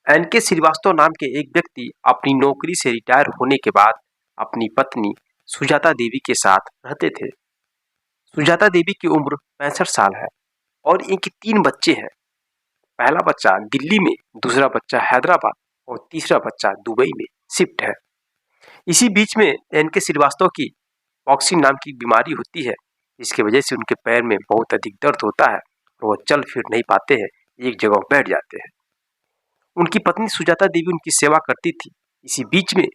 N K Srivastava नाम के एक व्यक्ति अपनी नौकरी से रिटायर होने के बाद अपनी पत्नी सुजाता देवी के साथ रहते थे। सुजाता देवी की उम्र 65 साल है और इनके 3 बच्चे हैं। पहला बच्चा दिल्ली में, दूसरा बच्चा हैदराबाद और तीसरा बच्चा दुबई में शिफ्ट है। इसी बीच में एनके श्रीवास्तव की बॉक्सिंग नाम की बीमारी होती है, जिसकी वजह से उनके पैर में बहुत अधिक दर्द होता है और वो चल फिर नहीं पाते हैं, एक जगह बैठ जाते हैं। उनकी पत्नी सुजाता देवी उनकी सेवा करती थी। इसी बीच में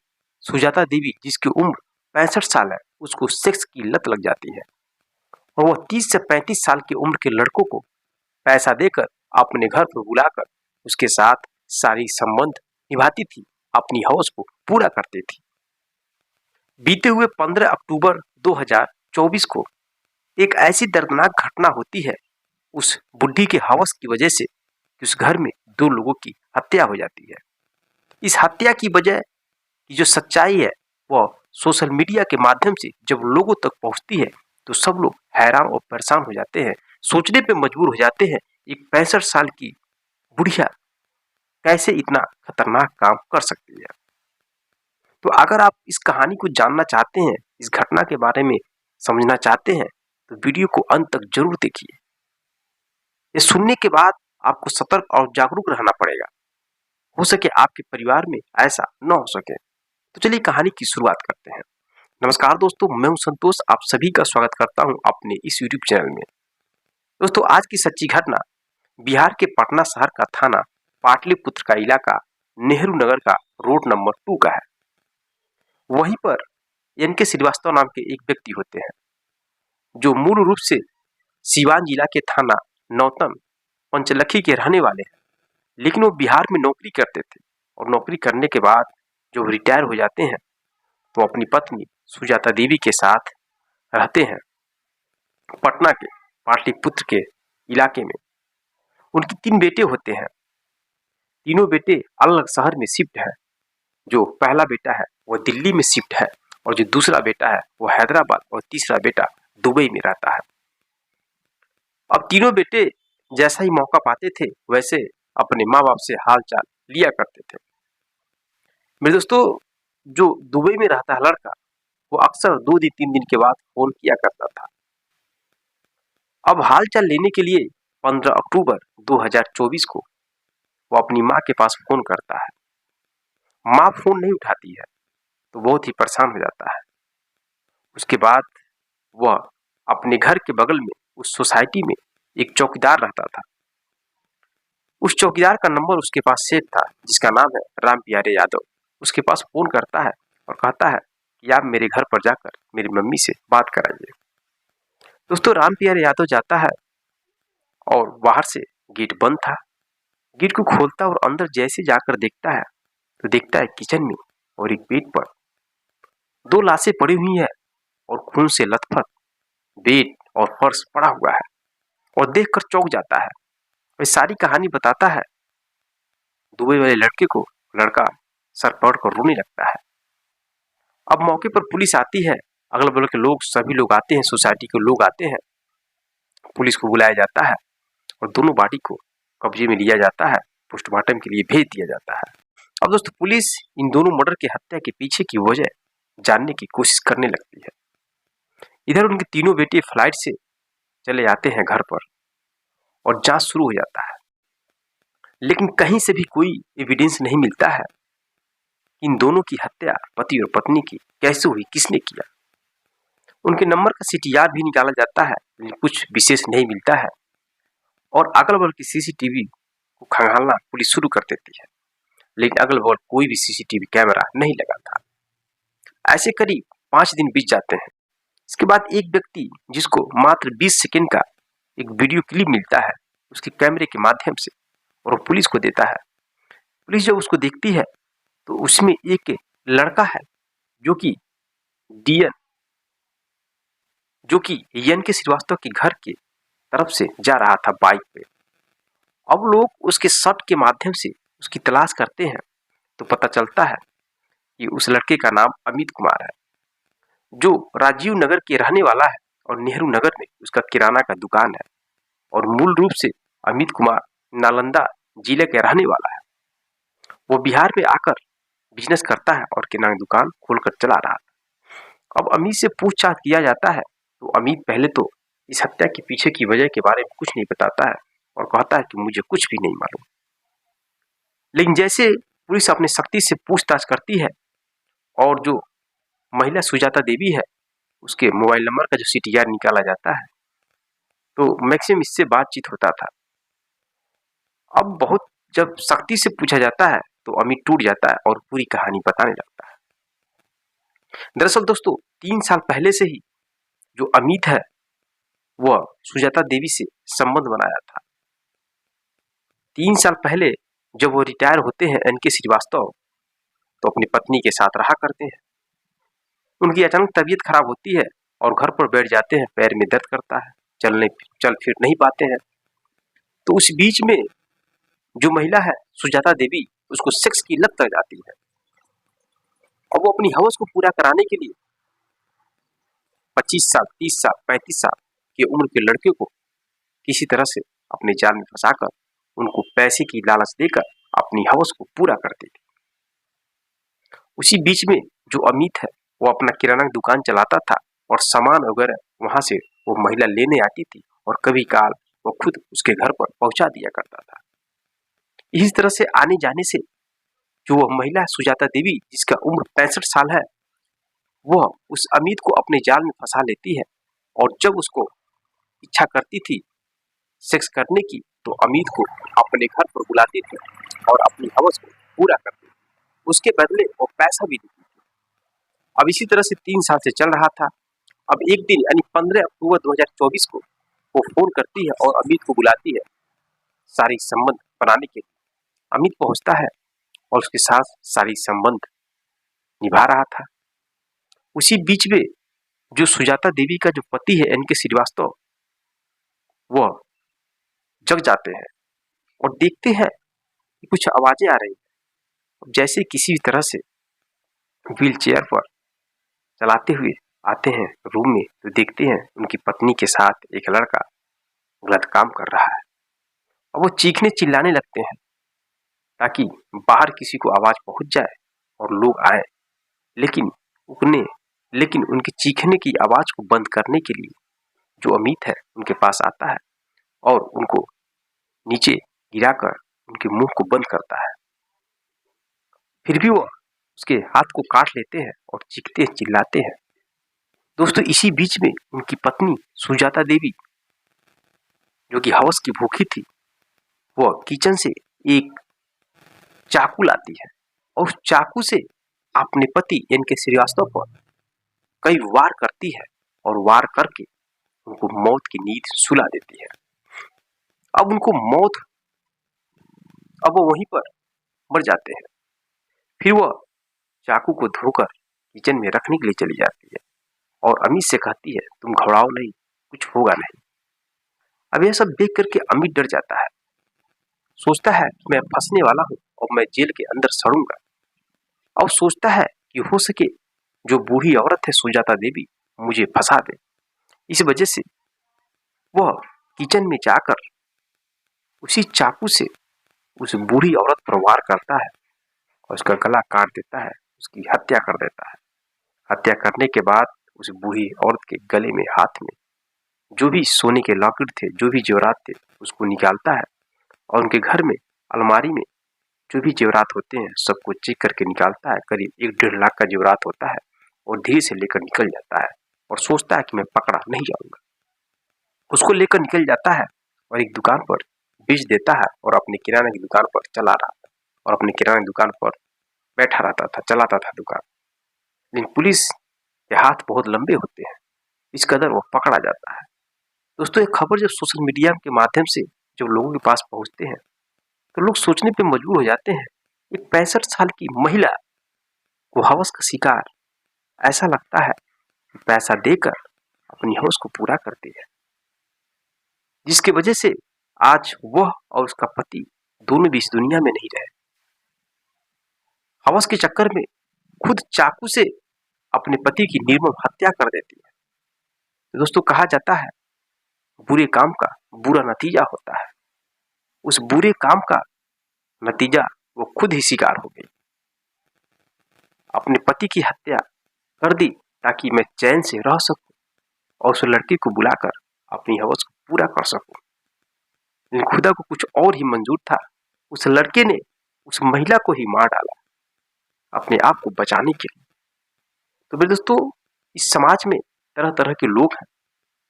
सुजाता देवी, जिसकी उम्र 65 साल है, उसको सेक्स की लत लग जाती है और वह 30 से 35 साल की उम्र के लड़कों को पैसा देकर अपने घर पर बुलाकर उसके साथ शारीरिक संबंध निभाती थी, अपनी हौस को पूरा करती थी। बीते हुए 15 अक्टूबर 2024 को एक ऐसी दर्दनाक घटना होती है उस बुढ़ी के हवस की वजह से कि उस घर में 2 लोगों की हत्या हो जाती है। इस हत्या की वजह की जो सच्चाई है वह सोशल मीडिया के माध्यम से जब लोगों तक पहुंचती है तो सब लोग हैरान और परेशान हो जाते हैं, सोचने पे मजबूर हो जाते हैं, एक 65 साल की बुढ़िया कैसे इतना खतरनाक काम कर सकती है। तो अगर आप इस कहानी को जानना चाहते हैं, इस घटना के बारे में समझना चाहते हैं, तो वीडियो को अंत तक जरूर देखिए। ये सुनने के बाद आपको सतर्क और जागरूक रहना पड़ेगा, हो सके आपके परिवार में ऐसा न हो सके। तो चलिए कहानी की शुरुआत करते हैं। नमस्कार दोस्तों, मैं हूं संतोष, आप सभी का स्वागत करता हूं अपने इस यूट्यूब चैनल में। दोस्तों, आज की सच्ची घटना बिहार के पटना शहर का थाना पाटलिपुत्र का इलाका नेहरू नगर का रोड नंबर 2 का है। वहीं पर एनके श्रीवास्तव नाम के एक व्यक्ति होते हैं जो मूल रूप से सीवान जिला के थाना नौतन पंचलखी के रहने वाले हैं, लेकिन वो बिहार में नौकरी करते थे और नौकरी करने के बाद जब रिटायर हो जाते हैं तो अपनी पत्नी सुजाता देवी के साथ रहते हैं पटना के पाटलिपुत्र के इलाके में। उनके 3 बेटे होते हैं। तीनों बेटे अलग अलग शहर में शिफ्ट है। जो पहला बेटा है वो दिल्ली में शिफ्ट है और जो दूसरा बेटा है वो हैदराबाद और तीसरा बेटा दुबई में रहता है। अब तीनों बेटे जैसा ही मौका पाते थे वैसे अपने माँ बाप से हाल चाल लिया करते थे। मेरे दोस्तों, जो दुबई में रहता है लड़का, वो अक्सर 2 दिन 3 दिन के बाद फोन किया करता था। अब हाल चाल लेने के लिए 15 अक्टूबर 2024 को वो अपनी माँ के पास फोन करता है। माँ फोन नहीं उठाती है तो बहुत ही परेशान हो जाता है। उसके बाद वह अपने घर के बगल में उस सोसाइटी में एक चौकीदार रहता था। उस चौकीदार का नंबर उसके पास सेव था, जिसका नाम है राम प्यारे यादव। उसके पास फोन करता है और कहता है कि आप मेरे घर पर जाकर मेरी मम्मी से बात कराइए। दोस्तों, राम प्यारे यादव जाता है और बाहर से गेट बंद था। गेट को खोलता और अंदर जैसे जाकर देखता है तो देखता है किचन में और एक बेड पर 2 लाशें पड़ी हुई है और खून से लथपथ बेड और फर्श पड़ा हुआ है और देखकर चौंक जाता है। वह सारी कहानी बताता है दुबई वाले लड़के को। लड़का सर पकड़कर रोने लगता है। अब मौके पर पुलिस आती है, अगल बगल के लोग, सभी लोग आते हैं, सोसाइटी के लोग आते हैं। पुलिस को बुलाया जाता है और दोनों बॉडी को कब्जे में लिया जाता है, पोस्टमार्टम के लिए भेज दिया जाता है। अब दोस्तों, पुलिस इन दोनों मर्डर की हत्या के पीछे की वजह जानने की कोशिश करने लगती है। इधर उनके तीनों बेटे फ्लाइट से चले जाते हैं घर पर और जांच शुरू हो जाता है, लेकिन कहीं से भी कोई एविडेंस नहीं मिलता है इन दोनों की हत्या पति और पत्नी की कैसे हुई, किसने किया। उनके नंबर का सीटीआर भी निकाला जाता है, लेकिन कुछ विशेष नहीं मिलता है और अगल बगल की सीसीटीवी को खंगालना पुलिस शुरू कर देती है, लेकिन अगल बगल कोई भी सीसीटीवी कैमरा नहीं लगा था। ऐसे करीब 5 दिन बीत जाते हैं। इसके बाद एक व्यक्ति, जिसको मात्र 20 सेकंड का एक वीडियो क्लिप मिलता है उसके कैमरे के माध्यम से, और वो पुलिस को देता है। पुलिस जब उसको देखती है तो उसमें एक लड़का है जो कि एनके श्रीवास्तव के घर के तरफ से जा रहा था बाइक पे। अब लोग उसके शर्ट के माध्यम से उसकी तलाश करते हैं तो पता चलता है कि उस लड़के का नाम अमित कुमार है, जो राजीव नगर के रहने वाला है और नेहरू नगर में उसका किराना का दुकान है और मूल रूप से अमित कुमार नालंदा जिले के रहने वाला है। वो बिहार में आकर बिजनेस करता है और किराना दुकान खोलकर चला रहा था। अब अमित से पूछताछ किया जाता है तो अमित पहले तो इस हत्या के पीछे की वजह के बारे में कुछ नहीं बताता है और कहता है कि मुझे कुछ भी नहीं मालूम। लेकिन जैसे पुलिस अपनी सख्ती से पूछताछ करती है और जो महिला सुजाता देवी है उसके मोबाइल नंबर का जो सीटीआर निकाला जाता है तो मैक्सिमम इससे बातचीत होता था। अब बहुत जब सख्ती से पूछा जाता है तो अमित टूट जाता है और पूरी कहानी बताने लगता है। दरअसल दोस्तों 3 साल पहले से ही जो अमित है वह सुजाता देवी से संबंध बनाया था। 3 साल पहले जब वो रिटायर होते हैं एनके श्रीवास्तव तो अपनी पत्नी के साथ रहा करते हैं। उनकी अचानक तबीयत खराब होती है और घर पर बैठ जाते हैं, पैर में दर्द करता है, चल फिर नहीं पाते हैं। तो उस बीच में जो महिला है सुजाता देवी उसको सेक्स की लत लग जाती है और वो अपनी हवस को पूरा कराने के लिए 25 साल 30 साल 35 साल की उम्र के लड़के को किसी तरह से अपने जाल में फंसाकर उनको पैसे की लालच देकर अपनी हवस को पूरा करती थी। उसी बीच में जो अमित है वो अपना किराना दुकान चलाता था और सामान वगैरह वहां से वो महिला लेने आती थी और कभी काल वो खुद उसके घर पर पहुंचा दिया करता था। इस तरह से आने जाने से जो वह महिला सुजाता देवी जिसका उम्र 65 साल है वह उस अमित को अपने जाल में फंसा लेती है और जब उसको इच्छा करती थी सेक्स करने की तो अमित को अपने घर पर बुलाती थी और अपनी हवस को पूरा करती थी। उसके बदले वो पैसा भी देती थी। अब इसी तरह से 3 साल से चल रहा था। अब एक दिन यानी 15 अक्टूबर 2024 को वो फोन करती है और अमित को बुलाती है शारीरिक संबंध बनाने के लिए। अमित पहुंचता है और उसके साथ शारीरिक संबंध निभा रहा था। उसी बीच में जो सुजाता देवी का जो पति है एनके श्रीवास्तव वह जग जाते हैं और देखते हैं कि कुछ आवाजें आ रही हैं। जैसे किसी भी तरह से व्हील चेयर पर चलाते हुए आते हैं रूम में तो देखते हैं उनकी पत्नी के साथ एक लड़का गलत काम कर रहा है और वो चीखने चिल्लाने लगते हैं ताकि बाहर किसी को आवाज पहुंच जाए और लोग आए। लेकिन लेकिन उनके चीखने की आवाज को बंद करने के लिए जो अमित है उनके पास आता है और उनको नीचे गिराकर उनके मुंह को बंद करता है। फिर भी वो उसके हाथ को काट लेते हैं और चीखते चिल्लाते हैं। दोस्तों इसी बीच में उनकी पत्नी सुजाता देवी जो कि हवस की भूखी थी वह किचन से एक चाकू लाती है और उस चाकू से अपने पति एनके श्रीवास्तव पर कई वार करती है और वार करके उनको मौत की नींद सुला देती है। अब उनको मौत अब वो वहीं पर मर जाते हैं। फिर वह चाकू को धोकर किचन में रखने के लिए चली जाती है और अमित से कहती है तुम घबराओ नहीं, कुछ होगा नहीं। अब यह सब देख करके अमित डर जाता है, सोचता है कि मैं फंसने वाला हूं और मैं जेल के अंदर सड़ूंगा। अब सोचता है कि हो सके जो बूढ़ी औरत है सुजाता देवी मुझे फंसा दे। इस वजह से वह किचन में जाकर उसी चाकू से उस बूढ़ी औरत पर वार करता है और उसका गला काट देता है, उसकी हत्या कर देता है। हत्या करने के बाद उस बूढ़ी औरत के गले में हाथ में जो भी सोने के लॉकेट थे, जो भी जेवरात थे उसको निकालता है और उनके घर में अलमारी में जो भी जेवरात होते हैं सबको चेक करके निकालता है। करीब 1-1.5 लाख का जेवरात होता है और धीरे से लेकर निकल जाता है और सोचता है कि मैं पकड़ा नहीं जाऊंगा। उसको लेकर निकल जाता है और एक दुकान पर बेच देता है और अपनी किराना की दुकान पर चला रहा था और अपनी किराना की दुकान पर बैठा रहता था, चलाता था दुकान। लेकिन पुलिस के हाथ बहुत लंबे होते हैं, इस कदर वो पकड़ा जाता है। दोस्तों एक खबर जब सोशल मीडिया के माध्यम से जब लोगों के पास पहुंचते हैं तो लोग सोचने पे मजबूर हो जाते हैं एक 65 साल की महिला को हवस का शिकार ऐसा लगता है कि पैसा देकर अपनी हवस को पूरा करती है, जिसकी वजह से आज वह और उसका पति दोनों भी इस दुनिया में नहीं रहे। हवस के चक्कर में खुद चाकू से अपने पति की निर्मम हत्या कर देती है। तो दोस्तों कहा जाता है बुरे काम का बुरा नतीजा होता है। उस बुरे काम का नतीजा वो खुद ही शिकार हो गई। अपने पति की हत्या कर दी ताकि मैं चैन से रह सकूं और उस लड़की को बुलाकर अपनी हवस को पूरा कर सकूं। लेकिन खुदा को कुछ और ही मंजूर था। उस लड़के ने उस महिला को ही मार डाला अपने आप को बचाने के लिए। तो मेरे दोस्तों, इस समाज में तरह तरह के लोग हैं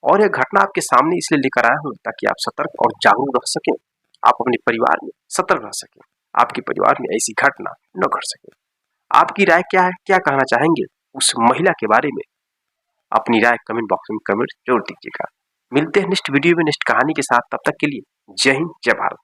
और यह घटना आपके सामने इसलिए लेकर आया हूं ताकि आप सतर्क और जागरूक रह सकें, आप अपने परिवार में सतर्क रह सकें, आपके परिवार में ऐसी घटना न घट सके। आपकी राय क्या है? क्या कहना चाहेंगे उस महिला के बारे में? अपनी राय कमेंट बॉक्स में कमेंट जरूर दीजिएगा। मिलते हैं नेक्स्ट वीडियो में नेक्स्ट कहानी के साथ। तब तक के लिए जय हिंद, जय भारत।